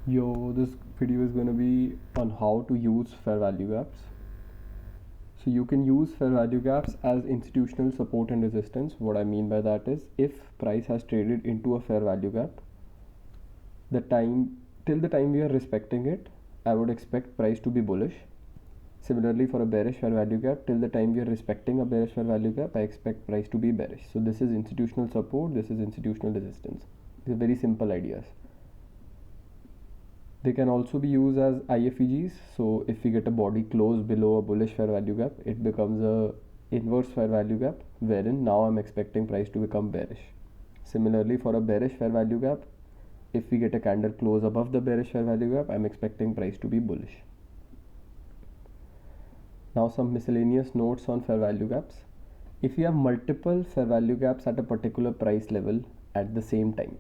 Yo, this video is going to be on how to use fair value gaps. So you can use fair value gaps as institutional support and resistance. What I mean by that is if price has traded into a fair value gap, till the time we are respecting it, I would expect price to be bullish. Similarly, for a bearish fair value gap, till the time we are respecting a bearish fair value gap, I expect price to be bearish. So this is institutional support, this is institutional resistance. These are very simple ideas. They can also be used as IFVGs. So if we get a body close below a bullish fair value gap, it becomes a inverse fair value gap, wherein now I'm expecting price to become bearish. Similarly, for a bearish fair value gap, if we get a candle close above the bearish fair value gap, I'm expecting price to be bullish. Now some miscellaneous notes on fair value gaps. If we have multiple fair value gaps at a particular price level at the same time,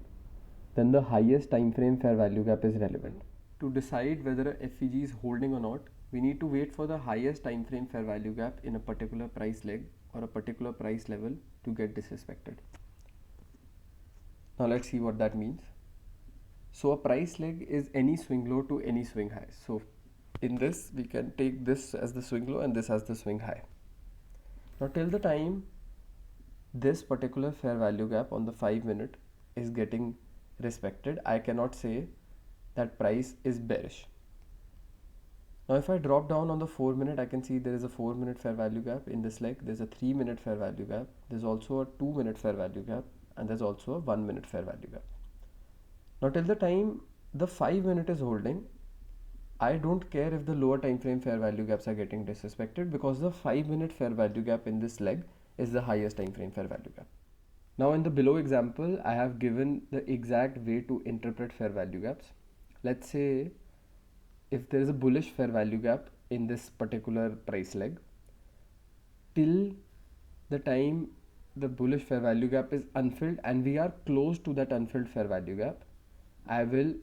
then the highest time frame fair value gap is relevant. To decide whether a FVG is holding or not, we need to wait for the highest time frame fair value gap in a particular price leg or a particular price level to get disrespected. Now let's see what that means. So a price leg is any swing low to any swing high. So in this, we can take this as the swing low and this as the swing high. Now till the time this particular fair value gap on the 5-minute is getting respected, I cannot say that price is bearish. Now if I drop down on the 4-minute, I can see there is a 4-minute fair value gap in this leg, there's a 3-minute fair value gap, there's also a 2-minute fair value gap, and there's also a 1-minute fair value gap. Now till the time the 5-minute is holding, I don't care if the lower time frame fair value gaps are getting disrespected, because the 5-minute fair value gap in this leg is the highest time frame fair value gap. Now in the below example, I have given the exact way to interpret fair value gaps. Let's say if there is a bullish fair value gap in this particular price leg, till the time the bullish fair value gap is unfilled and we are close to that unfilled fair value gap, I will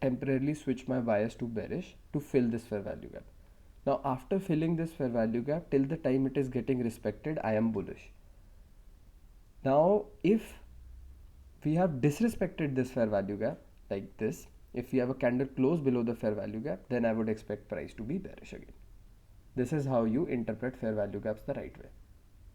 temporarily switch my bias to bearish to fill this fair value gap. Now after filling this fair value gap, till the time it is getting respected, I am bullish. Now if we have disrespected this fair value gap like this, if we have a candle close below the fair value gap, then I would expect price to be bearish again. This is how you interpret fair value gaps the right way.